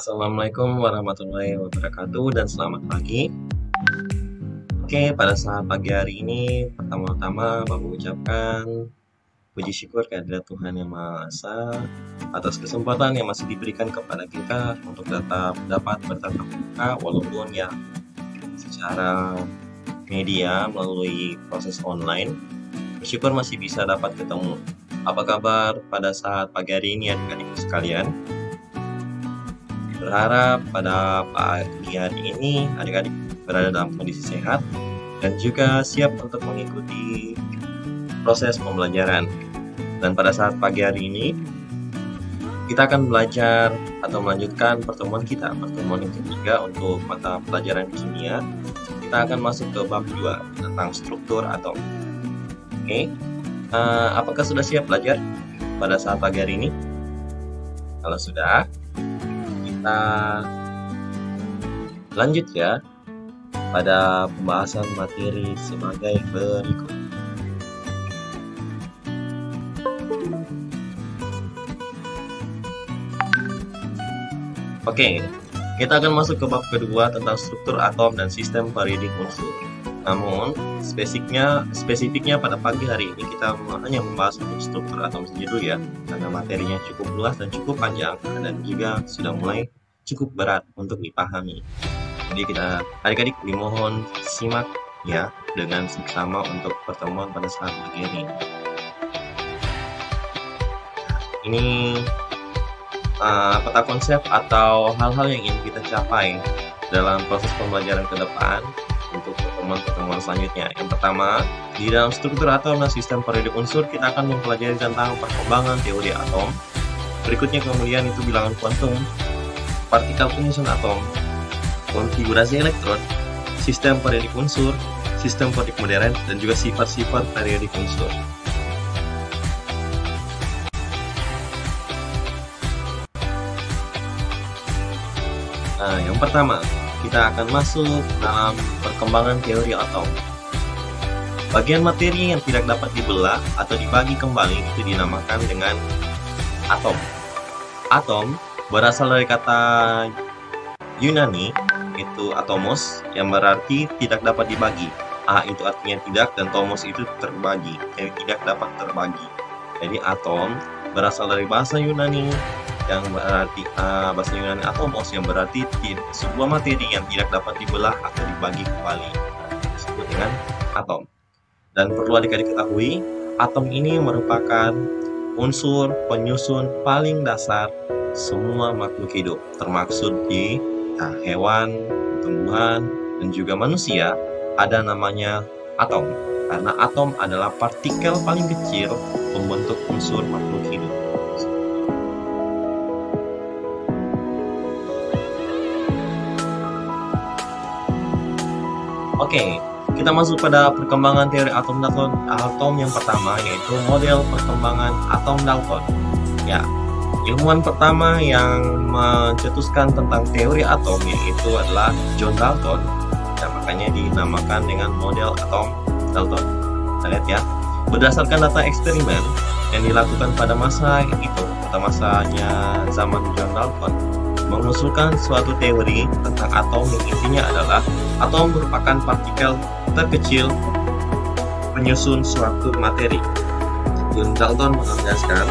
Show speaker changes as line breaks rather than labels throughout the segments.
Assalamualaikum warahmatullahi wabarakatuh dan selamat pagi. Oke, pada saat pagi hari ini, pertama-tama Bapak ucapkan puji syukur kehadirat Tuhan Yang Maha Esa atas kesempatan yang masih diberikan kepada kita untuk dapat bertatap muka walaupun ya secara media melalui proses online. Bersyukur masih bisa dapat ketemu. Apa kabar pada saat pagi hari ini adik-adikku sekalian? Berharap pada pagi hari ini adik-adik berada dalam kondisi sehat dan juga siap untuk mengikuti proses pembelajaran. Dan pada saat pagi hari ini kita akan belajar atau melanjutkan pertemuan yang ketiga untuk mata pelajaran kimia. Kita akan masuk ke bab 2 tentang struktur atom. Oke, apakah sudah siap belajar pada saat pagi hari ini? Kalau sudah, kita lanjut ya pada pembahasan materi sebagai berikut. Oke, kita akan masuk ke bab kedua tentang struktur atom dan sistem periodik unsur. Namun, spesifiknya pada pagi hari ini kita hanya membahas untuk struktur atom saja dulu ya, karena materinya cukup luas dan cukup panjang dan juga sudah mulai cukup berat untuk dipahami. Jadi kita adik-adik dimohon simak ya dengan seksama untuk pertemuan pada saat pagi ini. Ini peta konsep atau hal-hal yang ingin kita capai dalam proses pembelajaran ke depan untuk pertemuan selanjutnya. Yang pertama, di dalam struktur atom dan sistem periodik unsur kita akan mempelajari tentang perkembangan teori atom. Berikutnya kemudian itu bilangan kuantum, partikel penyusun atom, konfigurasi elektron, sistem periodik unsur, sistem periodik modern, dan juga sifat-sifat periodik unsur. Nah, yang pertama, kita akan masuk dalam perkembangan teori atom. Bagian materi yang tidak dapat dibelah atau dibagi kembali itu dinamakan dengan atom. Atom berasal dari kata Yunani, itu atomos, yang berarti tidak dapat dibagi. A itu artinya tidak, dan tomos itu terbagi, jadi tidak dapat terbagi. Jadi atom berasal dari bahasa Yunani, yang berarti bahasa Yunani atomos, yang berarti sebuah materi yang tidak dapat dibelah atau dibagi kembali, disebut dengan atom. Dan perlu adik-adik ketahui, atom ini merupakan unsur penyusun paling dasar semua makhluk hidup, termaksud di hewan, tumbuhan, dan juga manusia ada namanya atom, karena atom adalah partikel paling kecil pembentuk unsur makhluk hidup. Oke, kita masuk pada perkembangan teori atom yang pertama, yaitu model perkembangan atom Dalton. Ya, ilmuwan pertama yang mencetuskan tentang teori atom yaitu adalah John Dalton. Ya, makanya dinamakan dengan model atom Dalton. Kita lihat ya, berdasarkan data eksperimen yang dilakukan pada masa itu, pada masanya zaman John Dalton, mengusulkan suatu teori tentang atom yang intinya adalah atom merupakan partikel terkecil penyusun suatu materi. John Dalton menegaskan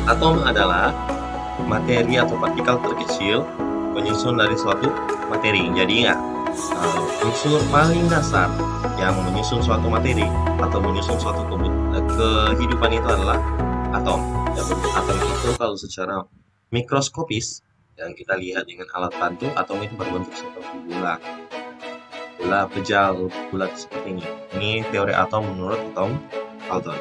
atom adalah materi atau partikel terkecil penyusun dari suatu materi. Jadi ya, unsur paling dasar yang menyusun suatu materi atau menyusun suatu kehidupan itu adalah atom. Dan bentuk atom itu kalau secara mikroskopis yang kita lihat dengan alat bantu, atom itu berbentuk seperti bola pejal bulat seperti ini. Ini teori atom menurut Dalton.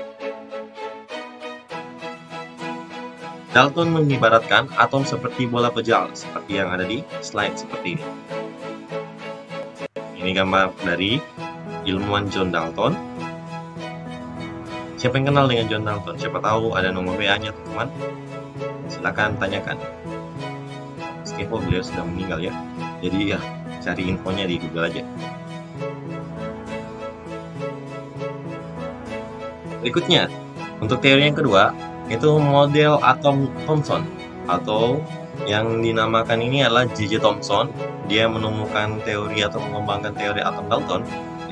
Dalton mengibaratkan atom seperti bola pejal, seperti yang ada di slide seperti ini. Ini gambar dari ilmuwan John Dalton. Siapa yang kenal dengan John Dalton? Siapa tahu ada nomor WA-nya, teman-teman? Silakan tanyakan. Meskipun beliau sudah meninggal ya, jadi ya cari infonya di Google aja. Berikutnya, untuk teori yang kedua, itu model atom Thomson atau Yang dinamakan ini adalah J.J. Thomson. Dia menemukan teori atau mengembangkan teori atom Dalton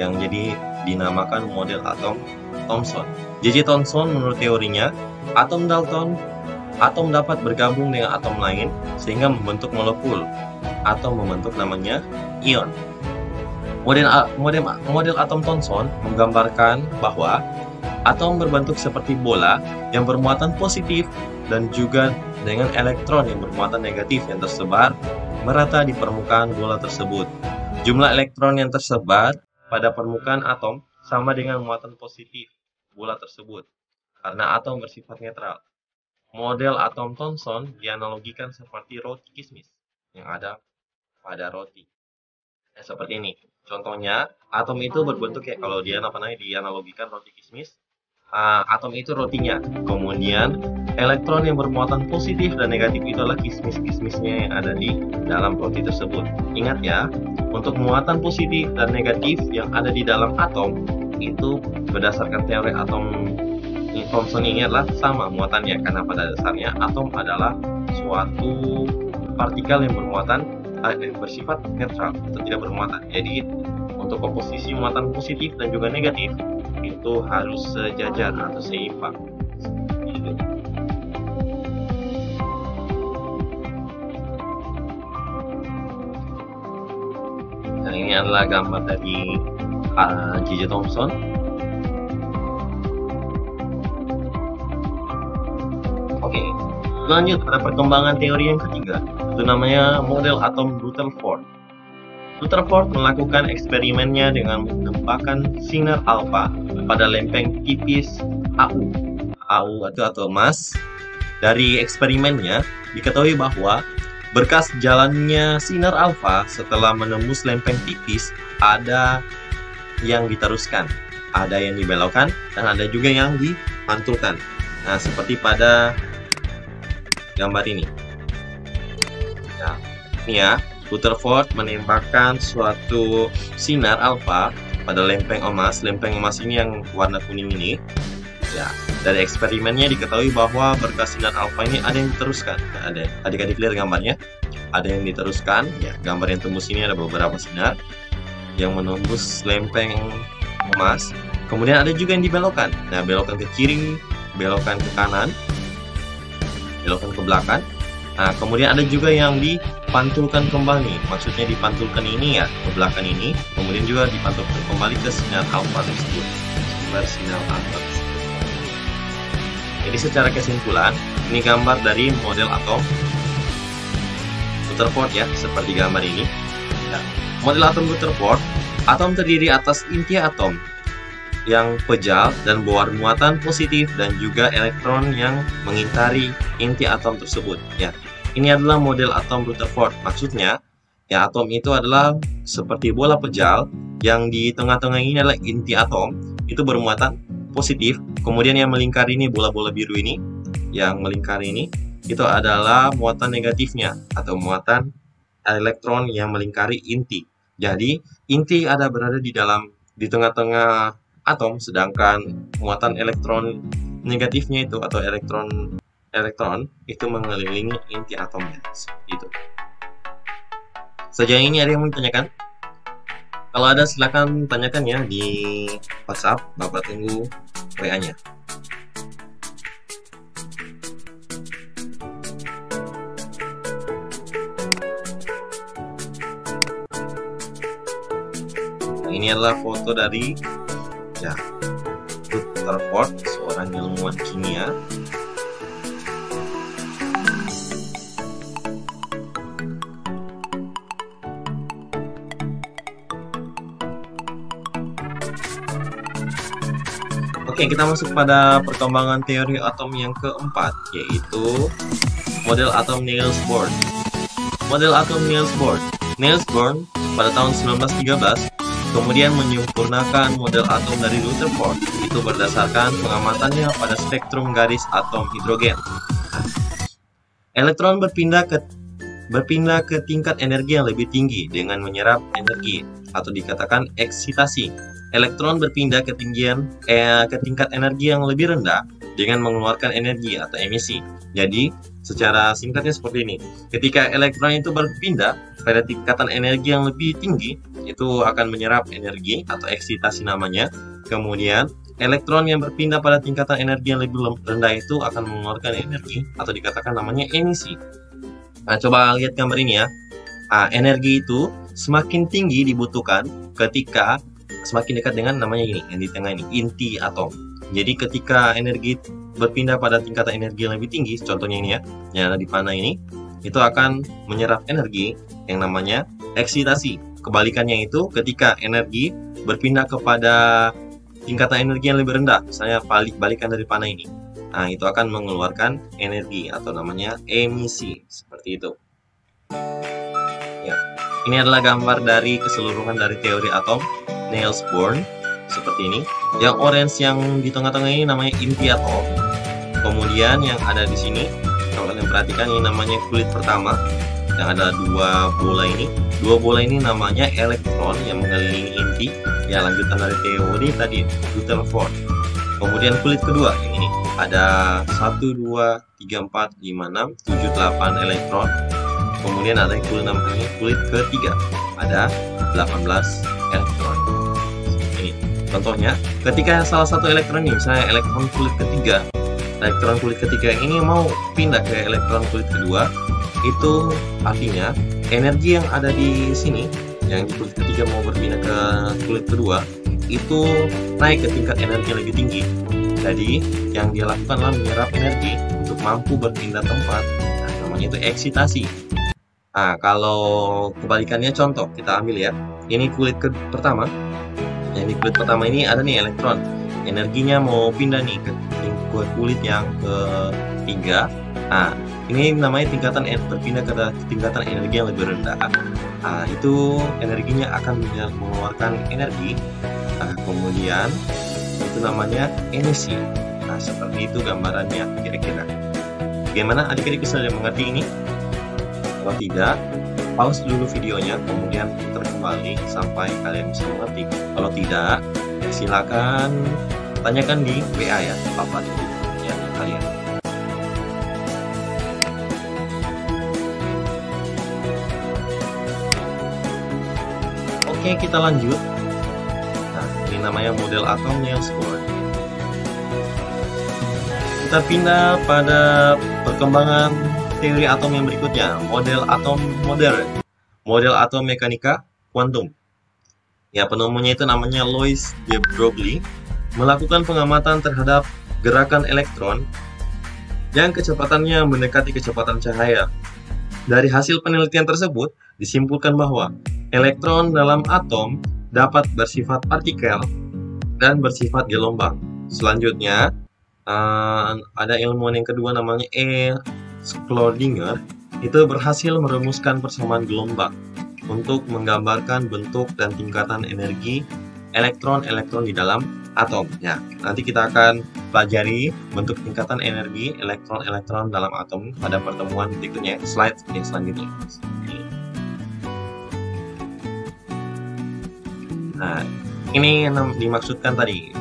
yang jadi dinamakan model atom Thomson. J.J. Thomson menurut teorinya, atom Dalton, atom dapat bergabung dengan atom lain sehingga membentuk molekul atau membentuk namanya ion. Model atom Thomson menggambarkan bahwa atom berbentuk seperti bola yang bermuatan positif dan juga dengan elektron yang bermuatan negatif yang tersebar merata di permukaan bola tersebut. Jumlah elektron yang tersebar pada permukaan atom sama dengan muatan positif bola tersebut karena atom bersifat netral. Model atom Thomson dianalogikan seperti roti kismis yang ada pada roti. Seperti ini. Contohnya, atom itu berbentuk kayak kalau dia dianalogikan roti kismis. Atom itu rotinya. Kemudian, elektron yang bermuatan positif dan negatif itu adalah kismis-kismisnya yang ada di dalam roti tersebut. Ingat ya, untuk muatan positif dan negatif yang ada di dalam atom itu berdasarkan teori atom Thomson ini adalah sama muatannya, karena pada dasarnya atom adalah suatu partikel yang bersifat netral atau tidak bermuatan. Jadi untuk komposisi muatan positif dan juga negatif itu harus sejajar atau seimbang. Nah, ini adalah gambar dari J.J. Thomson. Oke, lanjut pada perkembangan teori yang ketiga. Itu namanya model atom Rutherford. Rutherford melakukan eksperimennya dengan menembakkan sinar alfa pada lempeng tipis AU atau emas. Dari eksperimennya diketahui bahwa berkas jalannya sinar alfa setelah menembus lempeng tipis ada yang diteruskan, ada yang dibelokkan, dan ada juga yang dipantulkan. Nah, seperti pada gambar ini. Nah, ini ya, Rutherford menembakkan suatu sinar alfa pada lempeng emas. Lempeng emas ini yang warna kuning ini. Ya, dari eksperimennya diketahui bahwa berkas sinar alfa ini ada yang diteruskan. Nah, ada adik-adik lihat gambarnya. Ada yang diteruskan. Ya, gambar yang tembus ini ada beberapa sinar yang menembus lempeng emas. Kemudian ada juga yang dibelokkan. Nah, belokkan ke kiri, belokkan ke kanan, belokkan ke belakang. Nah, kemudian ada juga yang dipantulkan kembali. Maksudnya dipantulkan ini ya ke belakang ini, kemudian juga dipantulkan kembali ke sinar alfa tersebut. Sumber sinar alfa tersebut. Jadi secara kesimpulan, ini gambar dari model atom Rutherford ya, seperti gambar ini. Nah, model atom Rutherford, atom terdiri atas inti atom yang pejal dan bermuatan positif dan juga elektron yang mengitari inti atom tersebut. Ya, ini adalah model atom Rutherford. Maksudnya, ya atom itu adalah seperti bola pejal yang di tengah-tengah ini adalah inti atom itu bermuatan positif. Kemudian yang melingkari ini bola-bola biru ini, yang melingkari ini itu adalah muatan negatifnya atau muatan elektron yang melingkari inti. Jadi inti berada di tengah-tengah atom, sedangkan muatan elektron negatifnya itu atau elektron itu mengelilingi inti atomnya. Seperti itu. Sejauh ini ada yang mau ditanyakan? Kalau ada silakan tanyakan ya di WhatsApp, Bapak tunggu WA-nya. Nah, ini adalah foto dari Rutherford, seorang ilmuwan kimia. Oke, kita masuk pada perkembangan teori atom yang keempat, yaitu model atom Niels Bohr. Model atom Niels Bohr. Niels Bohr pada tahun 1913 kemudian menyempurnakan model atom dari Rutherford itu berdasarkan pengamatannya pada spektrum garis atom hidrogen. Elektron berpindah ke tingkat energi yang lebih tinggi dengan menyerap energi atau dikatakan eksitasi. Elektron berpindah ke tingkat energi yang lebih rendah dengan mengeluarkan energi atau emisi. Jadi, secara singkatnya seperti ini. Ketika elektron itu berpindah pada tingkatan energi yang lebih tinggi, itu akan menyerap energi atau eksitasi namanya. Kemudian, elektron yang berpindah pada tingkatan energi yang lebih rendah itu akan mengeluarkan energi atau dikatakan namanya emisi. Nah, coba lihat gambar ini ya. Energi itu semakin tinggi dibutuhkan ketika semakin dekat dengan namanya ini, yang di tengah ini, inti atom. Jadi ketika energi berpindah pada tingkatan energi yang lebih tinggi, contohnya ini ya, yang ada di panah ini, itu akan menyerap energi yang namanya eksitasi. Kebalikannya itu ketika energi berpindah kepada tingkatan energi yang lebih rendah, misalnya balikan dari panah ini, nah itu akan mengeluarkan energi atau namanya emisi, seperti itu. Ya, ini adalah gambar dari keseluruhan dari teori atom Niels Bohr, seperti ini. Yang orange yang di tengah-tengah ini namanya inti atom. Kemudian yang ada di sini, kalau kalian perhatikan, ini namanya kulit pertama, yang ada dua bola ini. Dua bola ini namanya elektron yang mengelilingi inti. Ya, lanjutan dari teori tadi, Rutherford. Kemudian kulit kedua, yang ini ada 1, 2, 3, 4, 5, 6, 7, 8 elektron. Kemudian ada kulit namanya kulit ketiga, ada 18 elektron. Ini contohnya, ketika salah satu elektron ini, misalnya elektron kulit ketiga ini mau pindah ke elektron kulit kedua, itu artinya energi yang ada di sini, yang di kulit ketiga mau berpindah ke kulit kedua, itu naik ke tingkat energi yang lebih tinggi. Jadi yang dia lakukan adalah menyerap energi untuk mampu berpindah tempat. Nah, namanya itu eksitasi. Nah, kalau kebalikannya, contoh kita ambil ya, ini kulit pertama. Yang di kulit pertama ini ada nih elektron, energinya mau pindah nih ke kulit yang ketiga. Nah, ini namanya tingkatan berpindah ke tingkatan energi yang lebih rendah. Nah, itu energinya akan mengeluarkan energi. Nah, kemudian itu namanya emisi. Nah, seperti itu gambarannya kira-kira. Bagaimana adik-adik bisa mengerti ini? Kalau tidak, pause dulu videonya, kemudian putar kembali sampai kalian bisa mengerti. Kalau tidak, silakan tanyakan di WA ya, apa itu ya kalian. Oke, kita lanjut. Nah, ini namanya model atom Niels Bohr. Kita pindah pada perkembangan teori atom yang berikutnya, model atom modern, model atom mekanika kuantum. Ya, penemunya itu namanya Louis de Broglie, melakukan pengamatan terhadap gerakan elektron yang kecepatannya mendekati kecepatan cahaya. Dari hasil penelitian tersebut, disimpulkan bahwa elektron dalam atom dapat bersifat partikel dan bersifat gelombang. Selanjutnya, ada ilmuwan yang kedua namanya Schlödinger, itu berhasil merumuskan persamaan gelombang untuk menggambarkan bentuk dan tingkatan energi elektron-elektron di dalam atom. Ya, nanti kita akan pelajari bentuk tingkatan energi elektron-elektron dalam atom pada pertemuan berikutnya, slide yang selanjutnya. Nah, ini yang dimaksudkan tadi,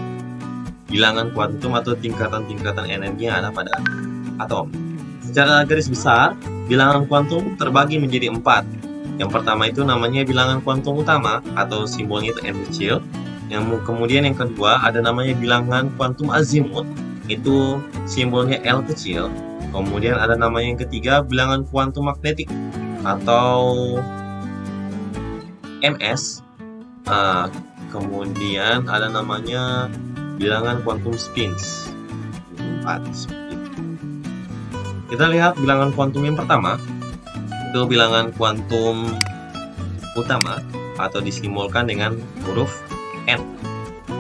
bilangan kuantum atau tingkatan-tingkatan energi yang ada pada atom. Secara garis besar, bilangan kuantum terbagi menjadi 4. Yang pertama itu namanya bilangan kuantum utama atau simbolnya itu n kecil. Yang kemudian yang kedua ada namanya bilangan kuantum azimut, itu simbolnya L kecil. Kemudian ada namanya yang ketiga bilangan kuantum magnetik atau MS. Kemudian ada namanya bilangan kuantum spins. 4. Kita lihat bilangan kuantum yang pertama, itu bilangan kuantum utama atau disimbolkan dengan huruf N.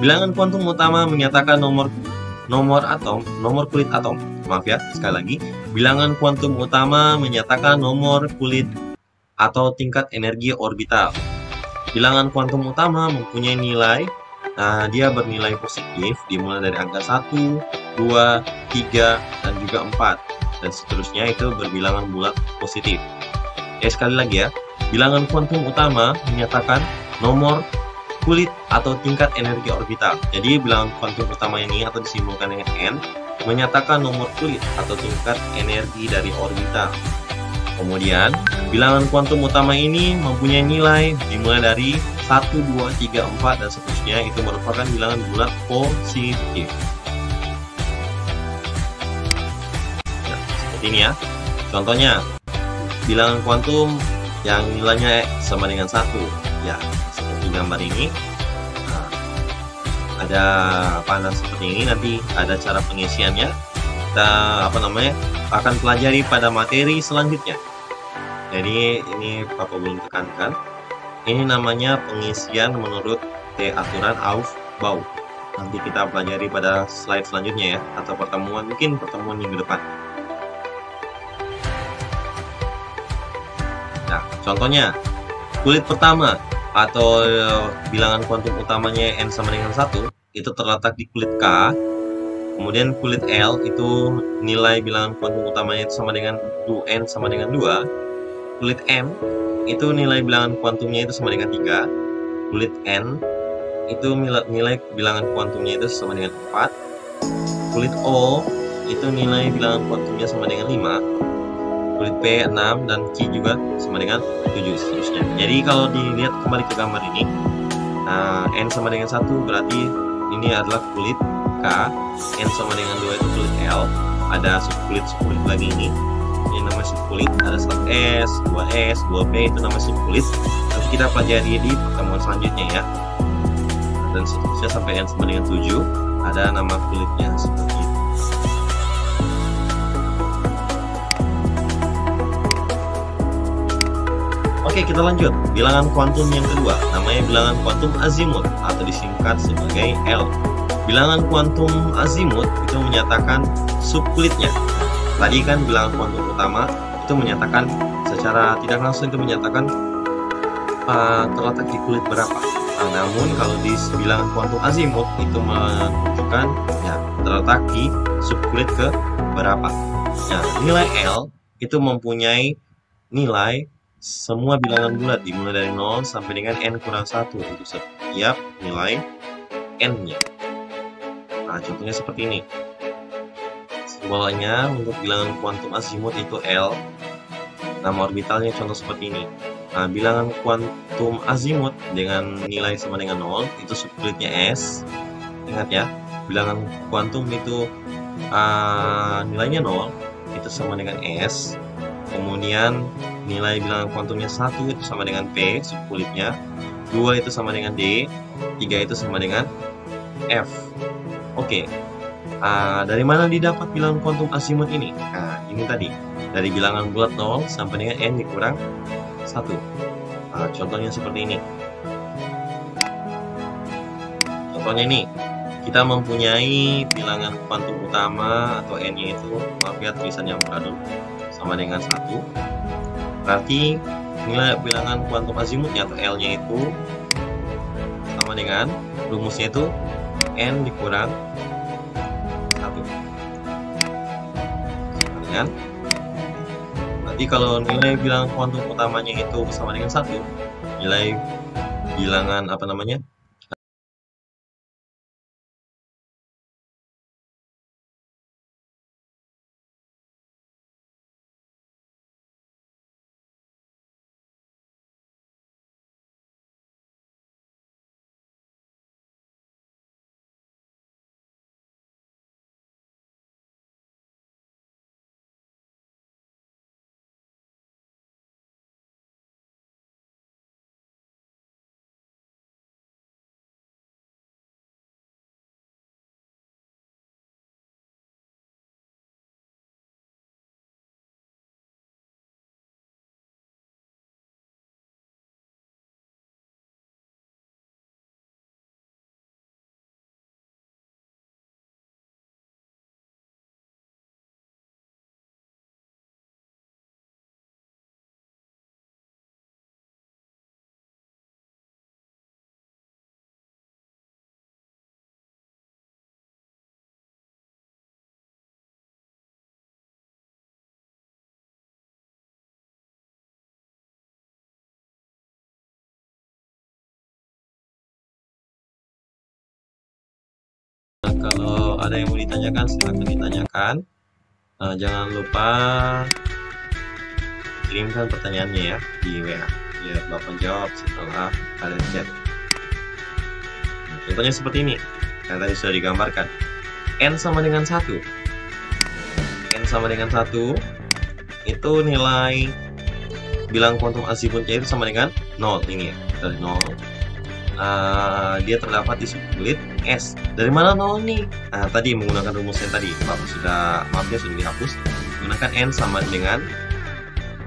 Bilangan kuantum utama menyatakan nomor kulit atom. Maaf ya, sekali lagi. Bilangan kuantum utama menyatakan nomor kulit atau tingkat energi orbital. Bilangan kuantum utama mempunyai nilai, dia bernilai positif dimulai dari angka 1, 2, 3, dan juga 4. Dan seterusnya itu berbilangan bulat positif. Sekali lagi ya, bilangan kuantum utama menyatakan nomor kulit atau tingkat energi orbital. Jadi bilangan kuantum utama ini atau disimbolkan dengan N, menyatakan nomor kulit atau tingkat energi dari orbital. Kemudian, bilangan kuantum utama ini mempunyai nilai dimulai dari 1, 2, 3, 4, dan seterusnya. Itu merupakan bilangan bulat positif. Nah, seperti ini ya. Contohnya, bilangan kuantum yang nilainya sama dengan 1. Ya, seperti gambar ini. Nah, ada panel seperti ini, nanti ada cara pengisiannya. Kita akan pelajari pada materi selanjutnya. Jadi ini Papa belum tekankan. Ini namanya pengisian menurut aturan Aufbau. Nanti kita pelajari pada slide selanjutnya ya, atau mungkin pertemuan minggu depan. Nah, contohnya kulit pertama atau bilangan kuantum utamanya n sama dengan 1 itu terletak di kulit K. Kemudian kulit L itu nilai bilangan kuantum utamanya itu sama dengan n sama dengan 2. Kulit M itu nilai bilangan kuantumnya itu sama dengan 3. Kulit N itu nilai bilangan kuantumnya itu sama dengan 4. Kulit O itu nilai bilangan kuantumnya sama dengan 5. Kulit P 6 dan Q juga sama dengan 7 seterusnya. Jadi kalau dilihat kembali ke gambar ini, N sama dengan 1 berarti ini adalah kulit K. N sama dengan 2 itu kulit L. Ada subkulit lagi ini namanya subkulit, ada sub S, 2S, 2P, itu namanya subkulit. Nanti kita pelajari di pertemuan selanjutnya ya. Dan seterusnya sampai N sama dengan 7 ada nama kulitnya seperti itu. Oke, kita lanjut. Bilangan kuantum yang kedua namanya bilangan kuantum azimut atau disingkat sebagai L. Bilangan kuantum azimut itu menyatakan subkulitnya. Tadi kan bilangan kuantum utama itu menyatakan secara tidak langsung itu menyatakan terletak di kulit berapa. Namun kalau di bilangan kuantum azimut itu menunjukkan ya terletak di subkulit ke berapa. Nah, nilai L itu mempunyai nilai semua bilangan bulat dimulai dari 0 sampai dengan n kurang 1 untuk setiap nilai n-nya. Nah, contohnya seperti ini. Simbolnya untuk bilangan kuantum azimut itu L. Nama orbitalnya contoh seperti ini. Nah, bilangan kuantum azimut dengan nilai sama dengan 0 itu subkulitnya S. Ingat ya, bilangan kuantum itu nilainya 0 itu sama dengan S. Kemudian nilai bilangan kuantumnya 1 itu sama dengan P subkulitnya, 2 itu sama dengan D, 3 itu sama dengan F. Oke. Dari mana didapat bilangan kuantum azimut ini? Nah, ini tadi. Dari bilangan bulat 0 sampai dengan n dikurang 1. Contohnya seperti ini. Contohnya ini. Kita mempunyai bilangan kuantum utama atau n-nya itu, maaf ya tulisan yang dulu, sama dengan 1. Berarti nilai bilangan kuantum azimutnya atau L-nya itu sama dengan rumusnya itu n dikurang 1. Sama dengan, berarti kalau nilai bilangan kuantum utamanya itu sama dengan 1, nilai bilangan kalau ada yang mau ditanyakan, silahkan ditanyakan. Jangan lupa kirimkan pertanyaannya ya di WA, biar Bapak jawab setelah kalian chat. Contohnya seperti ini, yang tadi sudah digambarkan. N sama dengan 1. N sama dengan 1 itu nilai bilang kuantum azimutnya itu sama dengan 0. Ini ya, dari 0. Dia terdapat di subkulit S. Dari mana 0 nih? Tadi menggunakan rumus yang tadi Bapak sudah, maafnya sudah dihapus. Gunakan N sama dengan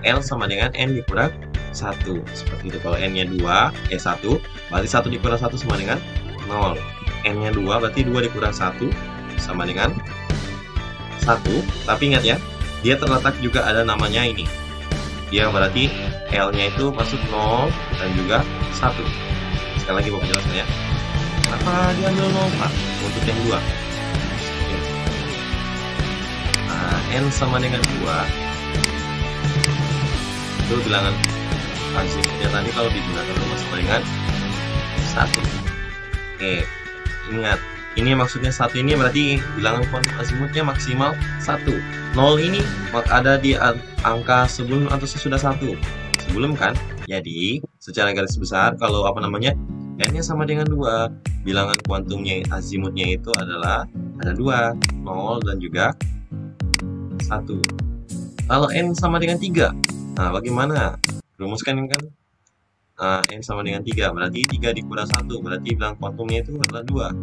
L sama dengan N dikurang 1. Seperti itu. Kalau N nya 2, 1, berarti 1 dikurang 1 sama dengan 0. N nya 2, berarti 2 dikurang 1 sama dengan 1. Tapi ingat ya, dia terletak juga ada namanya ini. Dia berarti L nya itu masuk 0 dan juga 1. Sekali lagi Bapak jelaskan ya. Kenapa diambil 0, Pak? Untuk yang 2. N sama dengan 2 itu bilangan azimutnya tadi kalau digunakan rumus sama dengan 1. Ingat, ini maksudnya 1 ini berarti bilangan kuantum azimutnya maksimal 1. 0 ini ada di angka sebelum atau sesudah 1. Sebelum kan? Jadi, secara garis besar kalau N-nya sama dengan 2, bilangan kuantumnya azimutnya itu adalah ada 2, 0 dan juga 1. Kalau N sama dengan 3, bagaimana? Rumuskan kan? N sama dengan 3, berarti 3 dikurang 1, berarti bilangan kuantumnya itu adalah 2.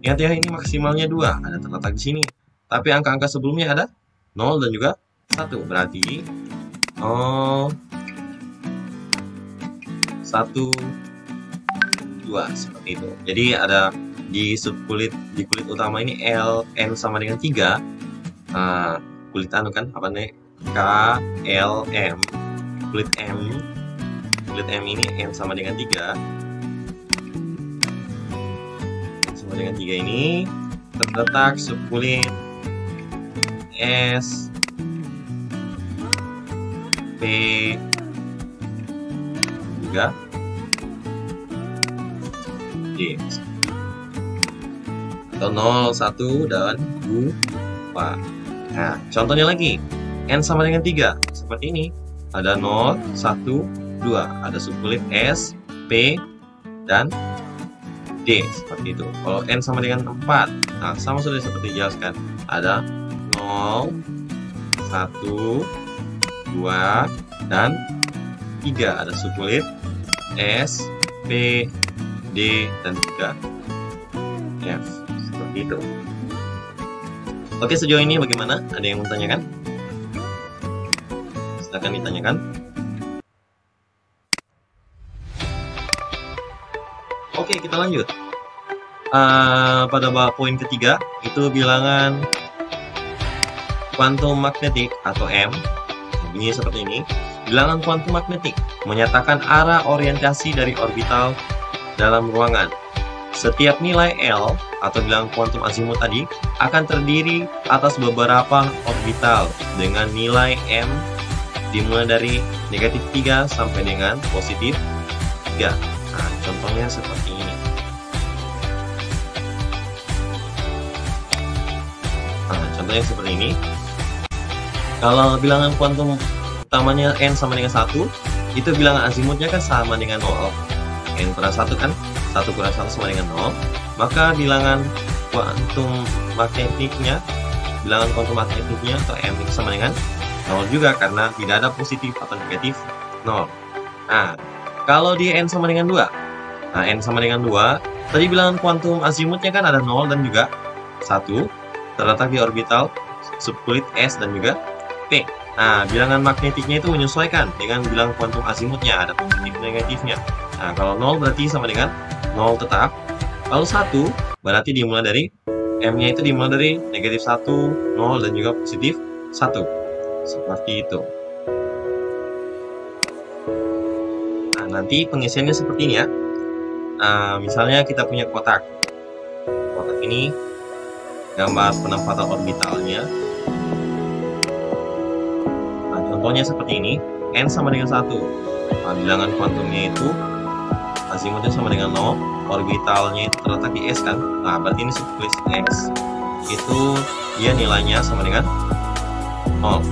Ingat ya, ini maksimalnya 2, ada terletak di sini. Tapi angka-angka sebelumnya ada 0 dan juga 1, berarti 0, 1, 2, seperti itu. Jadi ada di subkulit, di kulit utama ini N sama dengan 3. Kulit anu kan apa nih? K, L, M. Kulit M ini N sama dengan 3. Sama dengan 3 ini terletak subkulit S, P, juga D. Atau 0, 1, dan 2. Nah, contohnya lagi. N sama dengan 3. Seperti ini. Ada 0, 1, 2. Ada subkulit S, P, dan D. Seperti itu. Kalau N sama dengan 4. Nah, sama sudah seperti dijelaskan. Ada 0, 1, 2, dan 3. Ada subkulit S, P, D, dan juga F. Seperti itu. Oke, sejauh ini bagaimana? Ada yang mau tanyakan? Silakan ditanyakan. Oke, kita lanjut. Pada poin ketiga, itu bilangan kuantum magnetik atau M. Bunyi seperti ini. Bilangan kuantum magnetik menyatakan arah orientasi dari orbital dalam ruangan. Setiap nilai L atau bilangan kuantum azimut tadi akan terdiri atas beberapa orbital dengan nilai M dimulai dari negatif 3 sampai dengan positif 3. Nah, contohnya seperti ini. Contohnya seperti ini. Kalau bilangan kuantum utamanya N sama dengan 1, itu bilangan azimutnya kan sama dengan 0. N kurang 1 kan? 1 kurang 1 sama dengan 0. Maka bilangan kuantum magnetiknya, atau M itu sama dengan 0 juga, karena tidak ada positif atau negatif 0. Nah, kalau di N sama dengan 2. Nah, N sama dengan 2, tadi bilangan kuantum azimutnya kan ada 0 dan juga 1, terletak di orbital subkulit S dan juga P. Nah, bilangan magnetiknya itu menyesuaikan dengan bilangan kuantum azimutnya, ada positif negatifnya. Nah, kalau 0 berarti sama dengan 0 tetap. Kalau 1 berarti dimulai dari M-nya itu dimulai dari negatif 1, 0, dan juga positif 1. Seperti itu. Nah, nanti pengisiannya seperti ini ya. Misalnya kita punya kotak. Kotak ini gambar penempatan orbitalnya. Nah, contohnya seperti ini. N sama dengan 1. Nah, bilangan kuantumnya itu azimutnya sama dengan 0, orbitalnya itu terletak di S kan. Nah, berarti ini split X itu dia nilainya sama dengan 0.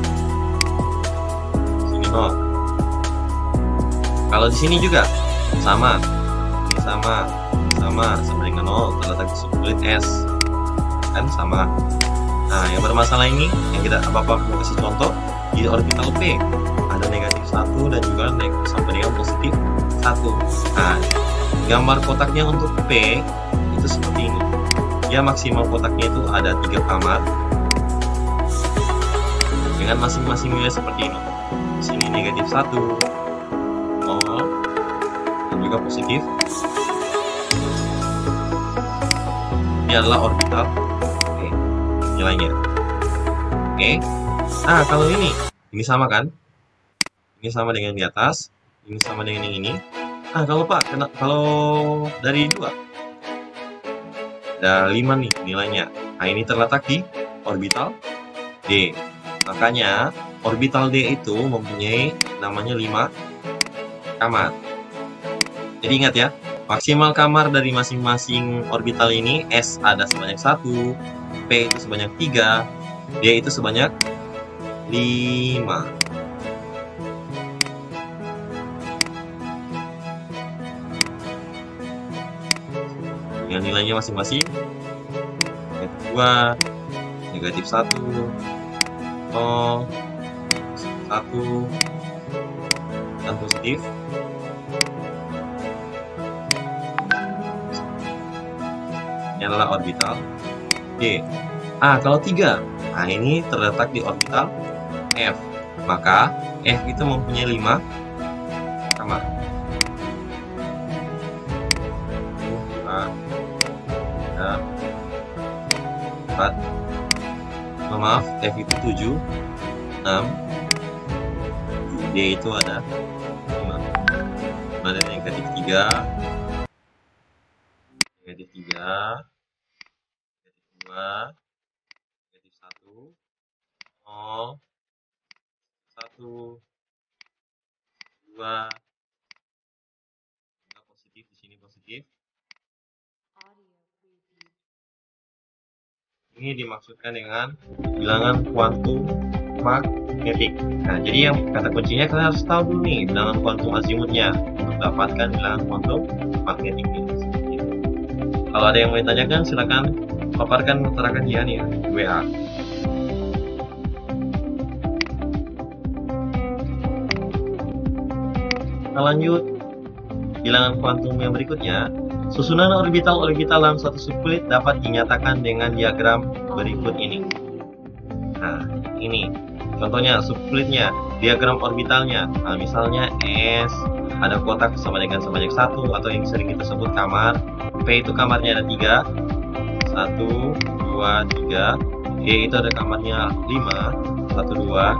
Sini 0. Kalau di sini juga sama. Ini sama dengan 0, terletak di split S. Kan sama. Nah, yang bermasalah ini yang Bapak mau kasih contoh di orbital P ada negatif 1 dan juga sampai dengan positif 1. Nah, gambar kotaknya untuk P itu seperti ini. Dia maksimal kotaknya itu ada 3 kamar dengan masing-masing nilai seperti ini. Di sini negatif 1, 0, dan juga positif. Ini adalah orbital P nilainya. Oke. Nah, kalau ini sama kan? Ini sama dengan di atas, ini sama dengan yang ini. Nah, kalau kalau dari 2 ada 5 nih nilainya. Nah, ini terletak di orbital D. Makanya orbital D itu mempunyai namanya 5 kamar. Jadi ingat ya, maksimal kamar dari masing-masing orbital ini S ada sebanyak 1, P itu sebanyak 3, D itu sebanyak 5. Dengan nilainya masing-masing negatif 2, negatif 1, 0, 1, dan positif. Ini adalah orbital D. Kalau 3, nah ini terletak di orbital F. Maka F itu mempunyai 5 kamar. 4, maaf, F itu 7, 6, D itu ada 5. Ada negatif 3, negatif 3, negatif 2, negatif 1, 0, 1, 2, positif, di sini positif. Ini dimaksudkan dengan bilangan kuantum magnetik. Nah, jadi yang kata kuncinya kalian harus tahu dulu nih bilangan kuantum azimutnya untuk dapatkan bilangan kuantum magnetik ini. Kalau ada yang mau ditanyakan, silakan paparkan utarakan ya nih di WA. Kita lanjut bilangan kuantum yang berikutnya. Susunan orbital-orbital dalam satu split dapat dinyatakan dengan diagram berikut ini. Nah, ini contohnya splitnya, diagram orbitalnya. Nah, misalnya S ada kotak sama dengan sebanyak 1 atau yang sering kita sebut kamar. P itu kamarnya ada 3, 1, 2, 3. D itu ada kamarnya 5, 1, 2,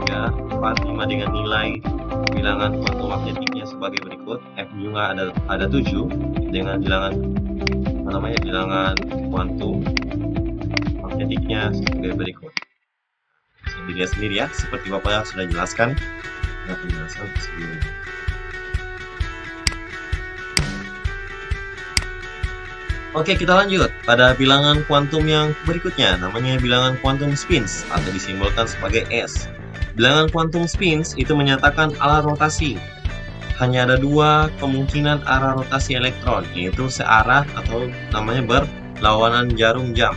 3, 4, 5 dengan nilai bilangan kuantum magnetiknya sebagai berikut. F juga ada 7 dengan bilangan bilangan kuantum magnetiknya sebagai berikut. Bisa dilihat sendiri ya, seperti Bapak sudah jelaskan dalam penjelasan sebelumnya. Oke, kita lanjut pada bilangan kuantum yang berikutnya, namanya bilangan kuantum spins atau disimbolkan sebagai S. Bilangan kuantum spins itu menyatakan arah rotasi. Hanya ada 2 kemungkinan arah rotasi elektron, yaitu searah atau namanya berlawanan jarum jam.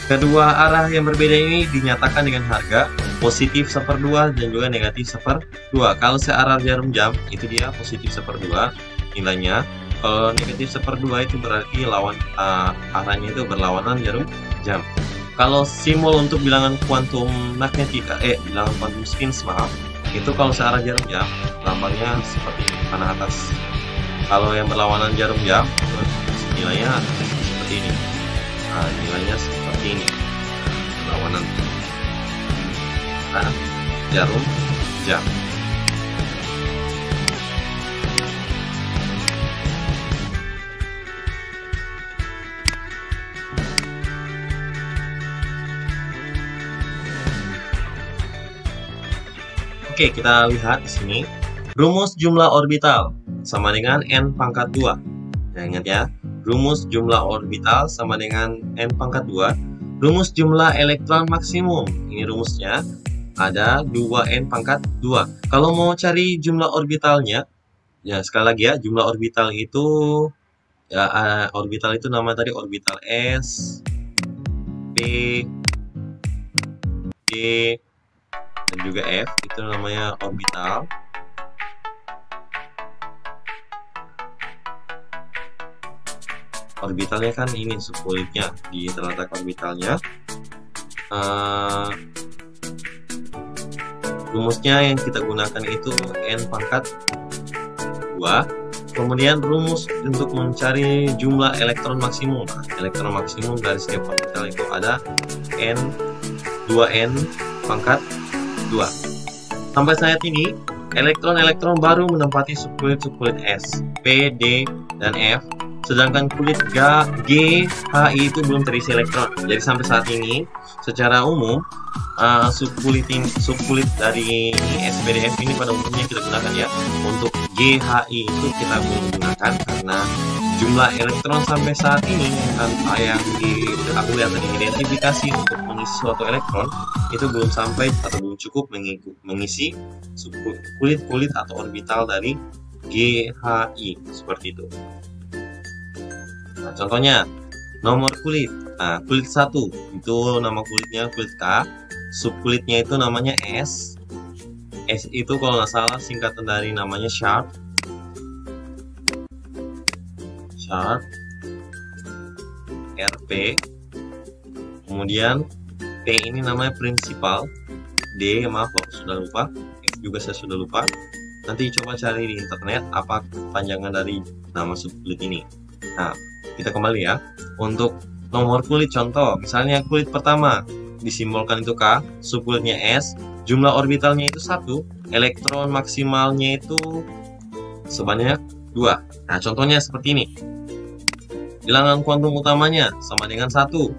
Kedua arah yang berbeda ini dinyatakan dengan harga positif 1/2 dan juga negatif 1/2. Kalau searah jarum jam itu dia positif 1/2 nilainya. Kalau negatif 1/2 itu berarti arahnya itu berlawanan jarum jam. Kalau simbol untuk bilangan kuantum magnetika, bilangan kuantum spins, maaf, itu kalau searah jarum jam, lambangnya seperti ini, panah atas. Kalau yang berlawanan jarum jam, nilainya seperti ini. Nah, nilainya seperti ini. Berlawanan jarum jam. Oke, kita lihat di sini. Rumus jumlah orbital. sama dengan N pangkat 2. Nah, ingat ya, rumus jumlah orbital sama dengan N pangkat 2. Rumus jumlah elektron maksimum, ini rumusnya, ada 2N pangkat 2. Kalau mau cari jumlah orbitalnya, ya sekali lagi ya, jumlah orbital itu, ya orbital itu nama tadi orbital S, P, G, dan juga F, itu namanya orbital. Orbitalnya kan ini subkulitnya, di terletak orbitalnya. Rumusnya yang kita gunakan itu N pangkat 2. Kemudian rumus untuk mencari jumlah elektron maksimum. Nah, elektron maksimum dari setiap orbital itu ada N 2N pangkat 2. Sampai saat ini, elektron-elektron baru menempati subkulit-subkulit S, P, D, dan F. Sedangkan kulit G, H, I itu belum terisi elektron. Jadi sampai saat ini, secara umum, subkulit dari SPDF ini pada umumnya kita gunakan ya. Untuk G, H, I itu kita belum gunakan karena jumlah elektron sampai saat ini yang aku lihat tadi identifikasi untuk mengisi suatu elektron itu belum sampai atau belum cukup mengisi kulit-kulit atau orbital dari G, H, I seperti itu. Nah, contohnya nomor kulit. Nah, kulit 1 itu nama kulitnya kulit K, subkulitnya itu namanya S. S itu kalau nggak salah singkatan dari namanya sharp, RP. Kemudian P ini namanya prinsipal, D maaf aku sudah lupa, F juga saya sudah lupa. Nanti coba cari di internet apa panjangan dari nama subkulit ini. Nah, kita kembali ya. Untuk nomor kulit contoh, misalnya kulit pertama disimbolkan itu K, subkulitnya S, jumlah orbitalnya itu 1, elektron maksimalnya itu sebanyak 2. Nah, contohnya seperti ini. Bilangan kuantum utamanya sama dengan 1.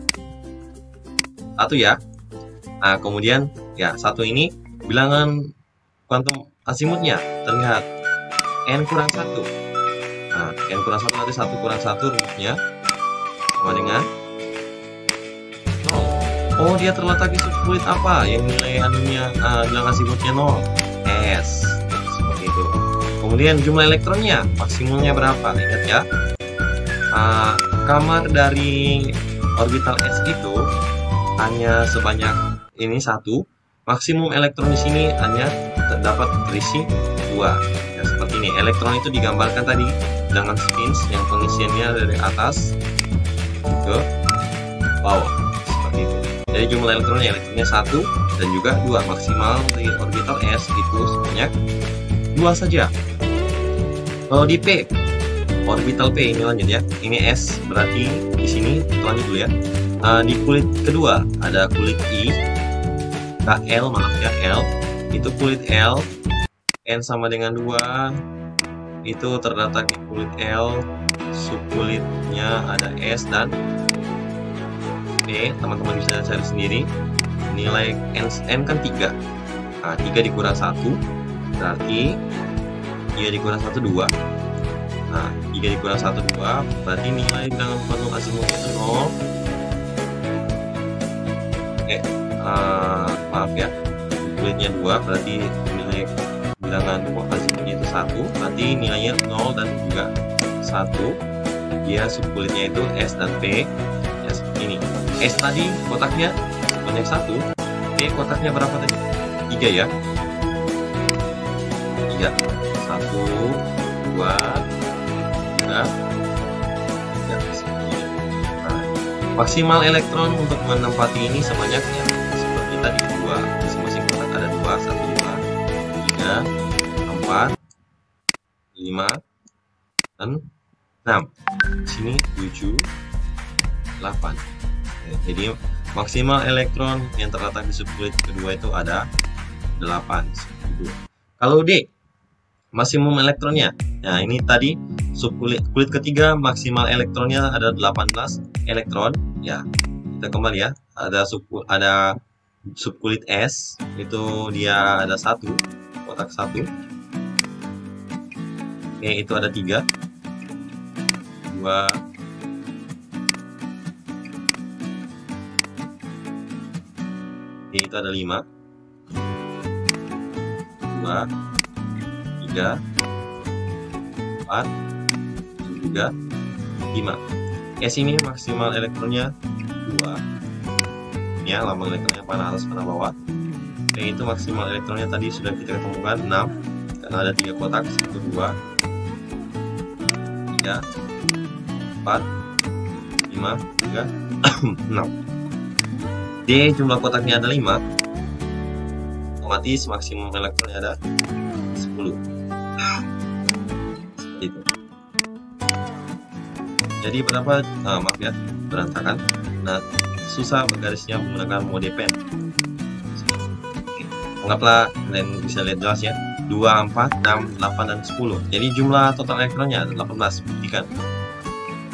1 ya. Nah, kemudian ya 1 ini bilangan kuantum azimutnya terlihat N kurang 1. Nah, N kurang 1 nanti 1 kurang 1 rumusnya sama dengan 0. Oh, dia terletak di subkulit apa? Yang nilai anunya bilangan azimutnya 0. S. Seperti itu. Kemudian jumlah elektronnya maksimumnya berapa? Ingat ya. Kamar dari orbital S itu hanya sebanyak ini 1. Maksimum elektron di sini hanya terdapat terisi 2. Ya, seperti ini. Elektron itu digambarkan tadi dengan spins yang pengisiannya dari atas ke bawah seperti itu. Jadi jumlah elektronnya 1 dan juga 2. Maksimal dari orbital S itu sebanyak 2 saja. Kalau di P, orbital P ini lanjut ya. Ini S berarti di sini lanjut dulu ya. Di kulit kedua ada kulit I, KL maaf ya, L. Itu kulit L, N sama dengan 2. Itu terletak di kulit L, subkulitnya ada S dan P. Teman-teman bisa cari sendiri. Nilai N kan 3. Nah, 3 dikurang 1 berarti 3 dikurang 1 2. Nah, 3 dikurang 1 2 berarti nilai bilangan kuantum azimutnya itu 0. Maaf ya, kulitnya 2 berarti nilai bilangan azimutnya itu 1, berarti nilainya 0 dan juga 1. Dia subkulitnya itu S dan P ya seperti ini. S tadi kotaknya sebanyak 1, P kotaknya berapa tadi? 3 ya. 3 1 2 3 seperti ini. Nah, maksimal elektron untuk menempati ini sebanyak ya seperti tadi 2, masing-masing kotak ada 2, 1 2 3 4 5 dan 6. Di sini 7 8. Jadi maksimal elektron yang terletak di subkulit kedua itu ada 8. Kalau D, maksimum elektronnya. Nah, ini tadi subkulit ketiga maksimal elektronnya ada 18 elektron. Ya, kita kembali ya. Ada subkulit S, itu dia ada 1, kotak 1. Oke, itu ada 3, 2, 5, itu ada 5, 2, 3, 4, juga 5. Sini maksimal elektronnya 2. Ini ya, lambang elektronnya panah atas panah bawah. Oke, itu maksimal elektronnya tadi sudah kita ketemukan 6, karena ada 3 kotak, 1, 2, 3, 4, 5, juga 6. D jumlah kotaknya ada 5, otomatis maksimum elektronnya ada 10. Seperti itu. Jadi berapa? Maaf ya, berantakan. Nah, susah bergarisnya menggunakan mode pen. Oke. Anggaplah kalian bisa lihat jelas ya. 2, 4, 6, 8, dan 10. Jadi jumlah total elektronnya ada 18. Buktikan.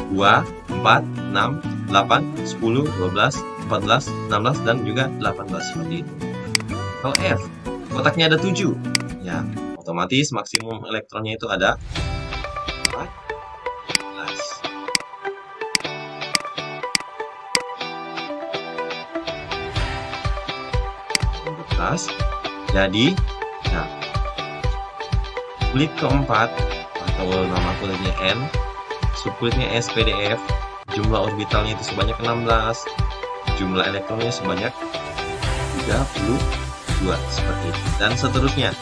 2, 4, 6, 8, 10, 12, 14, 16, dan juga 18. Seperti itu. Kalau F, kotaknya ada 7. Ya, otomatis maksimum elektronnya itu ada 14. Jadi, nah, kulit keempat atau nama kulitnya N, subkulitnya S, P, D, F, jumlah orbitalnya itu sebanyak 16, jumlah elektronnya sebanyak 32, seperti itu. Dan seterusnya,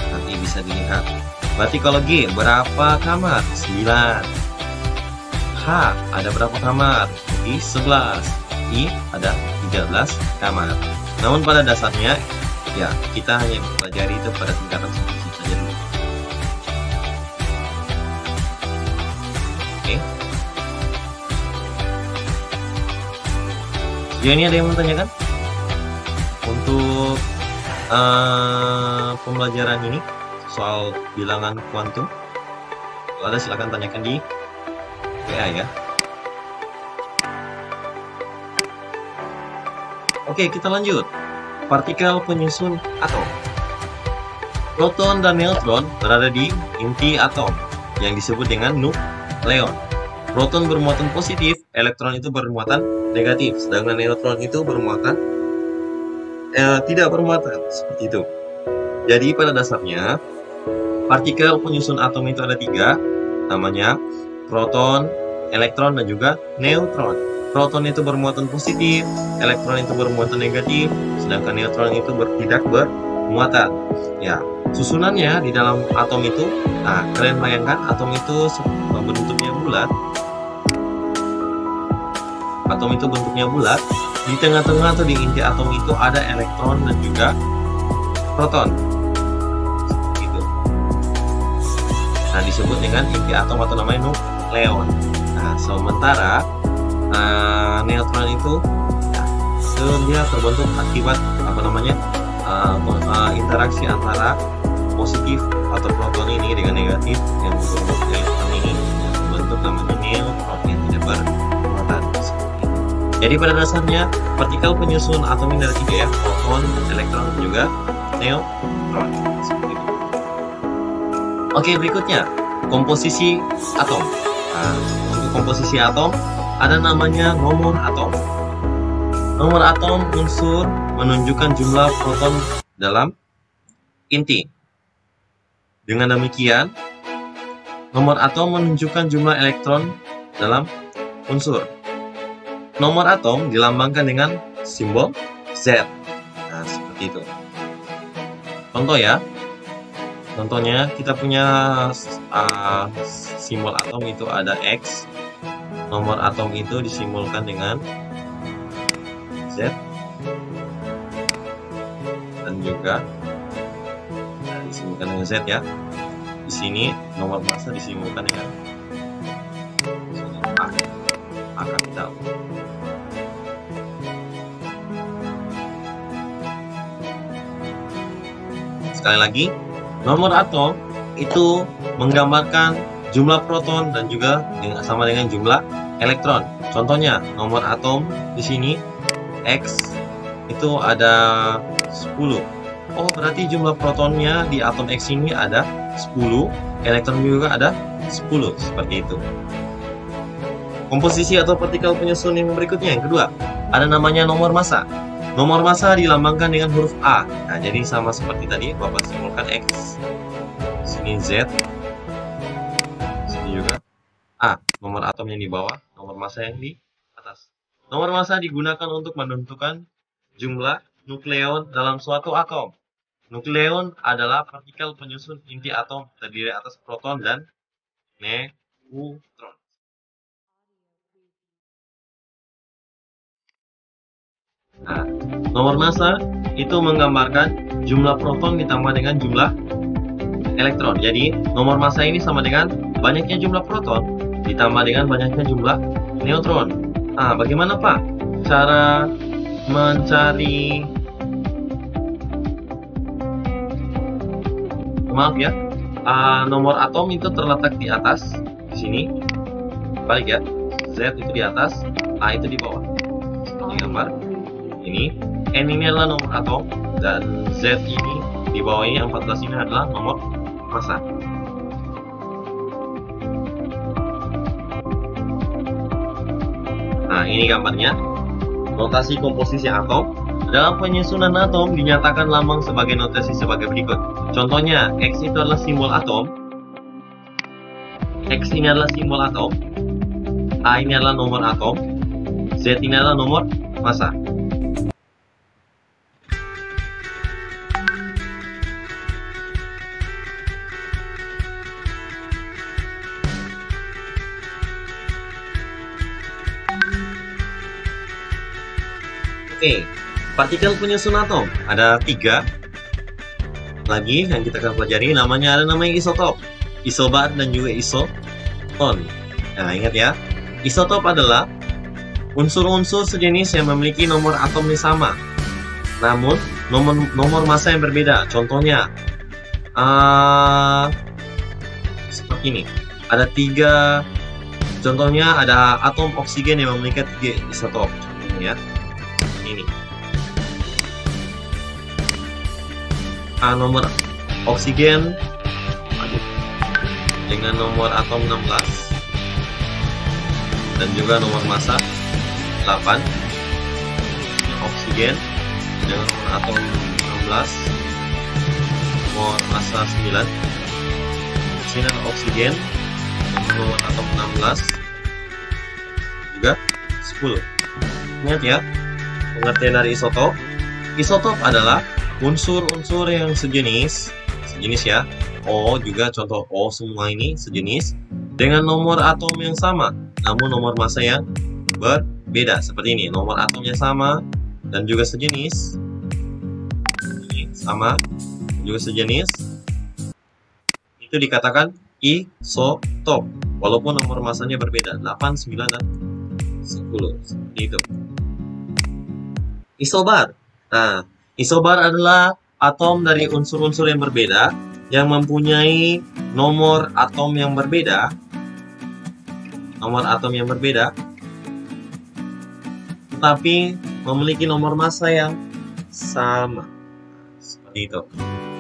nanti bisa dilihat. Berarti kalau G, berapa kamar? 9. H, ada berapa kamar? I, 11. I, ada 13 kamar. Namun pada dasarnya, ya, kita hanya mempelajari itu pada tingkatan seperti saja dulu. Oke. Sejauh ini ada yang mau tanyakan? Untuk pembelajaran ini, soal bilangan kuantum, kalau ada silakan tanyakan di WA ya. Oke, kita lanjut. Partikel penyusun atom. Proton dan neutron berada di inti atom yang disebut dengan nukleon. Proton bermuatan positif, elektron itu bermuatan negatif, sedangkan neutron itu bermuatan tidak bermuatan, seperti itu. Jadi pada dasarnya partikel penyusun atom itu ada 3, namanya proton, elektron, dan juga neutron. Proton itu bermuatan positif, elektron itu bermuatan negatif, sedangkan neutron itu tidak bermuatan. Ya, susunannya di dalam atom itu, nah, kalian bayangkan atom itu bentuknya bulat. Atom itu bentuknya bulat. Di tengah-tengah atau di inti atom itu ada elektron dan juga proton. Gitu. Nah, disebut dengan inti atom atau namanya nukleon. Nah, sementara neutron itu, ya, dia terbentuk akibat interaksi antara positif atau proton ini dengan negatif yang berbentuk elektron ini, yang terbentuk namanya neutron yang tidak bermuatan. Jadi pada dasarnya partikel penyusun atom ini ada 3 ya, proton, elektron, dan juga neutron. Seperti itu. Oke, berikutnya komposisi atom. Nah, untuk komposisi atom ada namanya nomor atom. Nomor atom unsur menunjukkan jumlah proton dalam inti. Dengan demikian, nomor atom menunjukkan jumlah elektron dalam unsur. Nomor atom dilambangkan dengan simbol Z. Nah, seperti itu. Contoh ya. Contohnya kita punya simbol atom itu ada X. Nomor atom itu disimbolkan dengan Z dan juga disimbolkan dengan Z ya. Di sini nomor massa disimbolkan dengan A kapital. Sekali lagi, nomor atom itu menggambarkan jumlah proton dan juga sama dengan jumlah elektron. Contohnya, nomor atom di sini X itu ada 10. oh berarti jumlah protonnya di atom X ini ada 10, elektron juga ada 10, seperti itu. Komposisi atau partikel penyusun yang berikutnya, yang kedua, ada namanya nomor massa. Nomor massa dilambangkan dengan huruf A. Nah, jadi sama seperti tadi, Bapak simbolkan X. Sini Z. Sini juga A, nomor atom yang di bawah, nomor massa yang di atas. Nomor massa digunakan untuk menentukan jumlah nukleon dalam suatu atom. Nukleon adalah partikel penyusun inti atom terdiri atas proton dan neutron. Nah, nomor massa itu menggambarkan jumlah proton ditambah dengan jumlah elektron. Jadi, nomor massa ini sama dengan banyaknya jumlah proton ditambah dengan banyaknya jumlah neutron. Nah, bagaimana Pak cara mencari, maaf ya, nomor atom itu terletak di atas, di sini, balik ya, Z itu di atas, A itu di bawah. Seperti gambar ini, N ini adalah nomor atom, dan Z ini di bawah ini, 14 ini adalah nomor massa. Nah, ini gambarnya. Notasi komposisi atom. Dalam penyusunan atom dinyatakan lambang sebagai notasi sebagai berikut. Contohnya, X itu adalah simbol atom. X ini adalah simbol atom. A ini adalah nomor atom. Z ini adalah nomor massa. Oke, partikel penyusun atom ada 3 lagi yang kita akan pelajari. Ada namanya isotop, isobar, dan juga isoton. Nah, ingat ya, isotop adalah unsur-unsur sejenis yang memiliki nomor atom yang sama, namun nomor massa yang berbeda. Contohnya seperti ini. Ada 3. Contohnya ada atom oksigen yang memiliki 3 isotop. Contohnya ya, ini. Nomor oksigen dengan nomor atom 16 dan juga nomor massa 8. Oksigen dengan nomor atom 16, nomor massa 9. Sini ada oksigen dengan nomor atom 16 juga 10. Ingat ya, pengertian dari isotop. Isotop adalah unsur-unsur yang sejenis ya. O juga, contoh O semua ini sejenis dengan nomor atom yang sama, namun nomor massa yang berbeda. Seperti ini, nomor atomnya sama dan juga sejenis. Ini sama juga sejenis. Itu dikatakan isotop, walaupun nomor massanya berbeda, 8, 9, dan 10. Seperti itu. Isobar. Nah, isobar adalah atom dari unsur-unsur yang berbeda yang mempunyai nomor atom yang berbeda. Nomor atom yang berbeda, tetapi memiliki nomor massa yang sama. Seperti itu.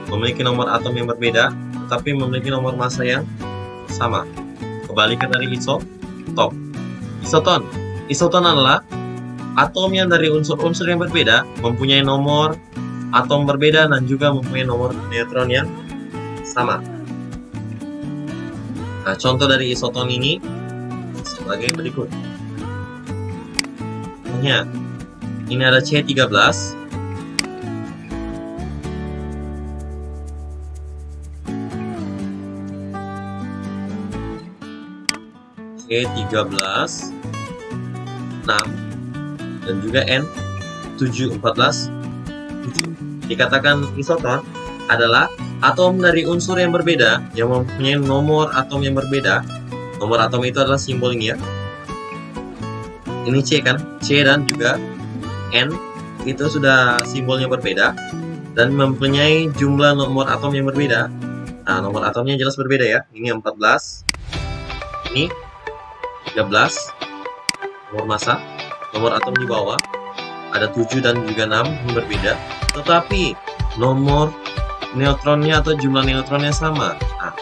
Memiliki nomor atom yang berbeda, tetapi memiliki nomor massa yang sama. Kebalikan dari isotop. Isoton. Isoton adalah atom yang dari unsur-unsur yang berbeda mempunyai nomor atom berbeda dan juga mempunyai nomor neutron yang sama. Nah, contoh dari isoton ini sebagai berikut. Contohnya, ini ada C13. C13, 6, dan juga N714. Dikatakan isoton adalah atom dari unsur yang berbeda yang mempunyai nomor atom yang berbeda. Nomor atom itu adalah simbol ini ya. Ini C kan, C dan juga N itu sudah simbolnya berbeda dan mempunyai jumlah nomor atom yang berbeda. Nah, nomor atomnya jelas berbeda ya. Ini 14, ini 13, nomor massa. Nomor atom di bawah ada 7 dan juga 6 yang berbeda, tetapi nomor neutronnya atau jumlah neutronnya sama. Nah,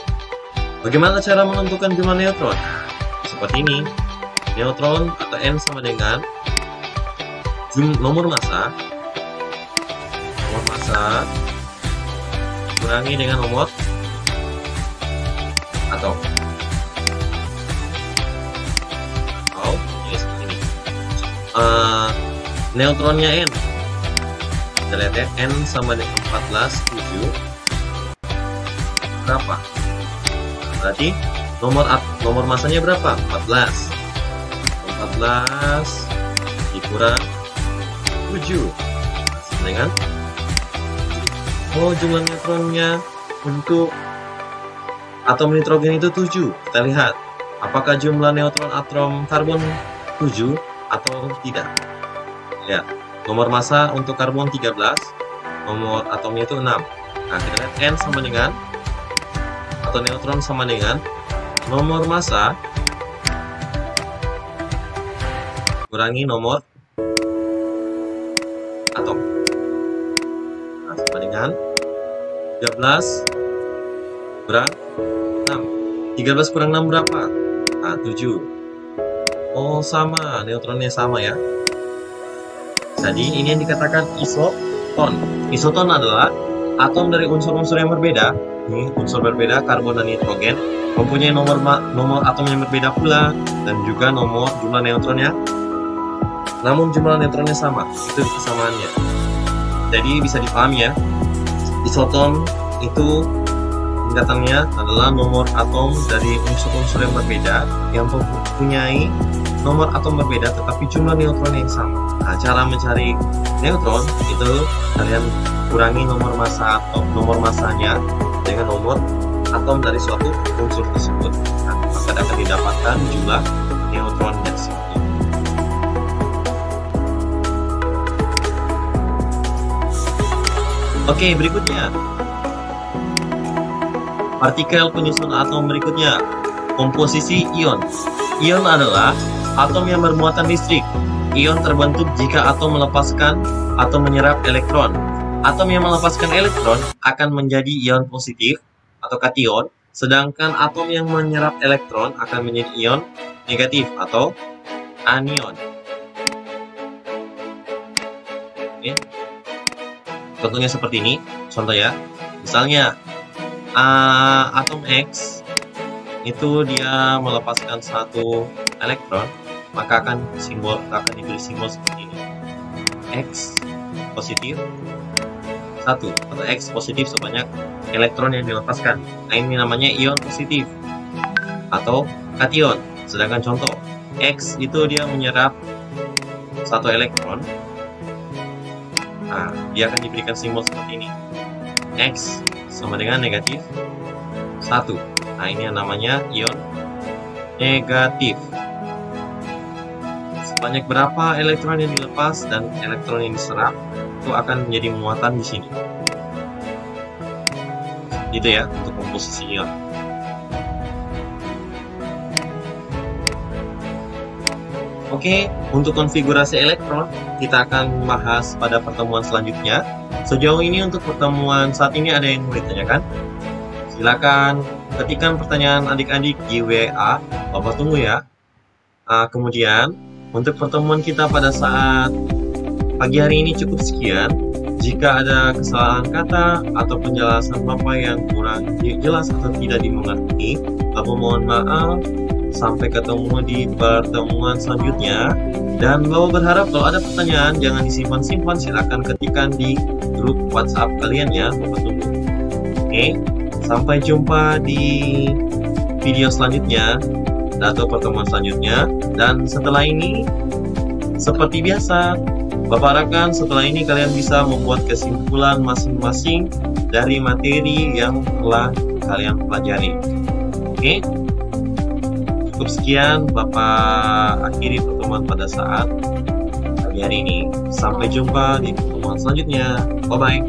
bagaimana cara menentukan jumlah neutron? Seperti ini. Neutron atau N sama dengan nomor massa kurangi dengan nomor atom. Seperti ini. Neutronnya N. Kita lihat ya, N sama dengan 14, 7. Berapa? Berarti nomor masanya berapa? 14 dikurang 7 dengan jumlah neutronnya untuk atom nitrogen itu 7. Kita lihat apakah jumlah neutron atom karbon 7 atau tidak. Lihat, nomor massa untuk karbon 13, nomor atomnya itu 6. Nah, kita lihat N sama dengan atau neutron sama dengan nomor massa kurangi nomor atom. Nah, sama dengan 13 kurang 6. 13 kurang 6 berapa? Nah, 7. Oh, sama, neutronnya sama ya. Jadi ini yang dikatakan isoton. Isoton adalah atom dari unsur-unsur yang berbeda. Ini unsur berbeda, karbon dan nitrogen, mempunyai nomor atom yang berbeda pula, dan juga nomor jumlah neutronnya. Namun jumlah neutronnya sama, itu kesamaannya. Jadi bisa dipahami ya, isoton itu singkatannya adalah nomor atom dari unsur-unsur yang berbeda yang mempunyai nomor atom berbeda tetapi jumlah neutron yang sama. Nah, cara mencari neutron itu kalian kurangi nomor massa atau nomor massanya dengan nomor atom dari suatu unsur tersebut. Nah, maka akan didapatkan jumlah neutronnya seperti itu. Oke, berikutnya partikel penyusun atom berikutnya, komposisi ion. Ion adalah atom yang bermuatan listrik. Ion terbentuk jika atom melepaskan atau menyerap elektron. Atom yang melepaskan elektron akan menjadi ion positif atau kation, sedangkan atom yang menyerap elektron akan menjadi ion negatif atau anion. Oke. Contohnya seperti ini, contoh ya. Misalnya atom X itu dia melepaskan satu elektron, maka akan diberi simbol seperti ini. X positif 1 atau X positif sebanyak elektron yang dilepaskan. Nah, ini namanya ion positif atau kation. Sedangkan contoh X itu dia menyerap satu elektron. Nah, dia akan diberikan simbol seperti ini. X sama dengan negatif 1. Nah, ini yang namanya ion negatif. Sebanyak berapa elektron yang dilepas dan elektron yang diserap itu akan menjadi muatan di sini. Gitu ya untuk komposisi ion. Oke, untuk konfigurasi elektron kita akan bahas pada pertemuan selanjutnya. Sejauh ini untuk pertemuan saat ini ada yang mau ditanyakan? Silakan ketikkan pertanyaan adik-adik di WA, Bapak tunggu ya. Kemudian untuk pertemuan kita pada saat pagi hari ini cukup sekian. Jika ada kesalahan kata atau penjelasan Bapak yang kurang jelas atau tidak dimengerti, Bapak mohon maaf. Sampai ketemu di pertemuan selanjutnya. Dan Bapak berharap kalau ada pertanyaan jangan disimpan-simpan, silakan ketikkan di grup WhatsApp kalian ya, Bapak tunggu. Oke, sampai jumpa di video selanjutnya atau pertemuan selanjutnya. Dan setelah ini, seperti biasa, Bapak harapkan setelah ini kalian bisa membuat kesimpulan masing-masing dari materi yang telah kalian pelajari. Oke, cukup sekian Bapak akhiri pertemuan pada saat pagi hari ini. Sampai jumpa di pertemuan selanjutnya. Bye-bye.